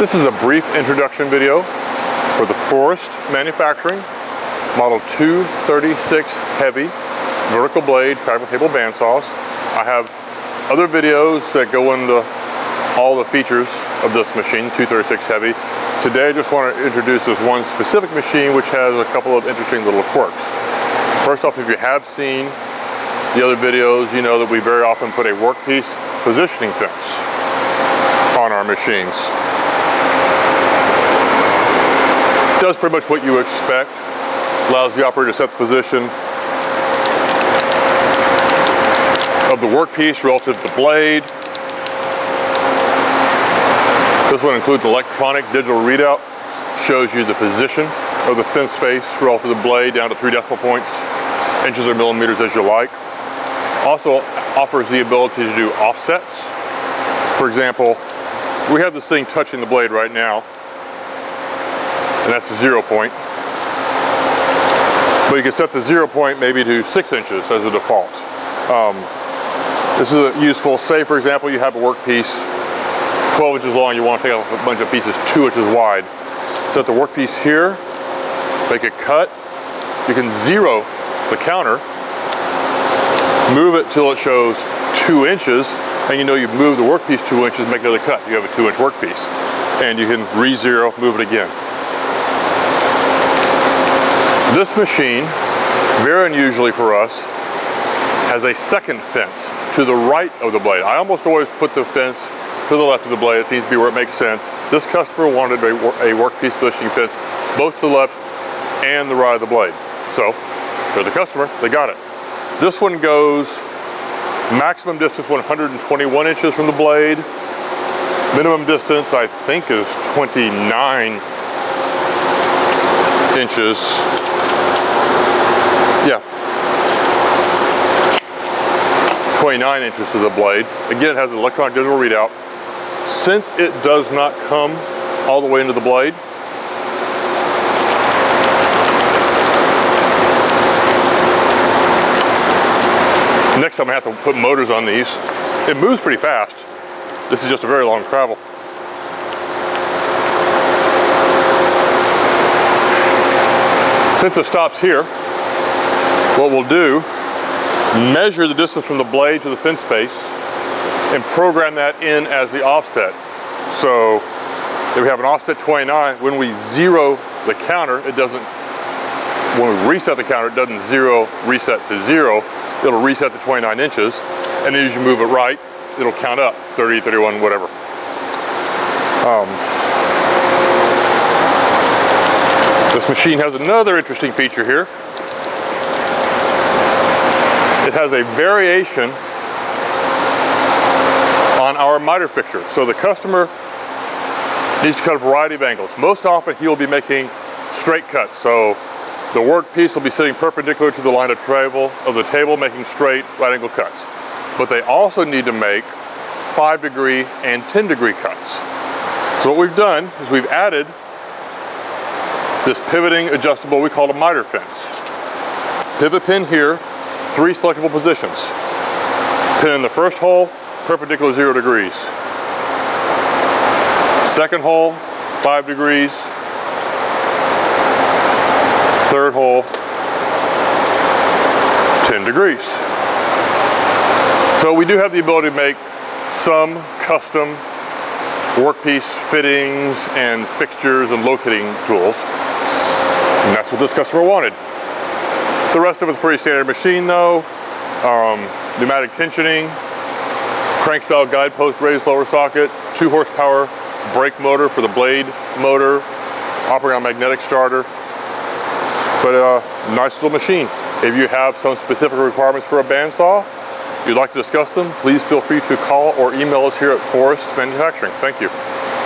This is a brief introduction video for the Forest Manufacturing Model 236 Heavy vertical blade travel table bandsaws. I have other videos that go into all the features of this machine, 236 Heavy. Today I just want to introduce this one specific machine which has a couple of interesting little quirks. First off, if you have seen the other videos, you know that we very often put a workpiece positioning fence on our machines. It does pretty much what you expect. Allows the operator to set the position of the workpiece relative to the blade. This one includes electronic digital readout. Shows you the position of the fence space relative to the blade down to 3 decimal points, inches or millimeters as you like. Also offers the ability to do offsets. For example, we have this thing touching the blade right now, and that's the 0 point. But you can set the 0 point maybe to 6 inches as a default. This is useful. Say, for example, you have a workpiece 12 inches long, you want to take off a bunch of pieces 2 inches wide. Set the workpiece here, make a cut. You can zero the counter, move it till it shows 2 inches, and you know you've moved the workpiece 2 inches, make another cut. You have a 2-inch workpiece. And you can re-zero, move it again. This machine, very unusually for us, has a second fence to the right of the blade. I almost always put the fence to the left of the blade. It seems to be where it makes sense. This customer wanted a workpiece positioning fence both to the left and the right of the blade. So, they're the customer, they got it. This one goes maximum distance 121 inches from the blade. Minimum distance I think is 29 inches. Yeah. 29 inches to the blade. Again, it has an electronic digital readout. Since it does not come all the way into the blade, next time I have to put motors on these. It moves pretty fast. This is just a very long travel. Since it stops here, what we'll do, measure the distance from the blade to the fence face and program that in as the offset. So if we have an offset 29, when we zero the counter, it doesn't, when we reset the counter, it doesn't reset to 0. It'll reset to 29 inches. And then as you move it right, it'll count up 30, 31, whatever. This machine has another interesting feature here. It has a variation on our miter fixture. So the customer needs to cut a variety of angles. Most often he will be making straight cuts. So the workpiece will be sitting perpendicular to the line of travel of the table, making straight right angle cuts. But they also need to make 5-degree and 10-degree cuts. So what we've done is we've added this pivoting adjustable we call a miter fence. Pivot pin here, 3 selectable positions. Pin in the first hole, perpendicular 0 degrees. Second hole, 5 degrees. Third hole, 10 degrees. So we do have the ability to make some custom workpiece fittings and fixtures and locating tools. And that's what this customer wanted. The rest of it's pretty standard machine though. Pneumatic tensioning, crank style guide post raised lower socket, 2 horsepower brake motor for the blade motor, operating on magnetic starter. But a nice little machine. If you have some specific requirements for a bandsaw, you'd like to discuss them, please feel free to call or email us here at Forest Manufacturing. Thank you.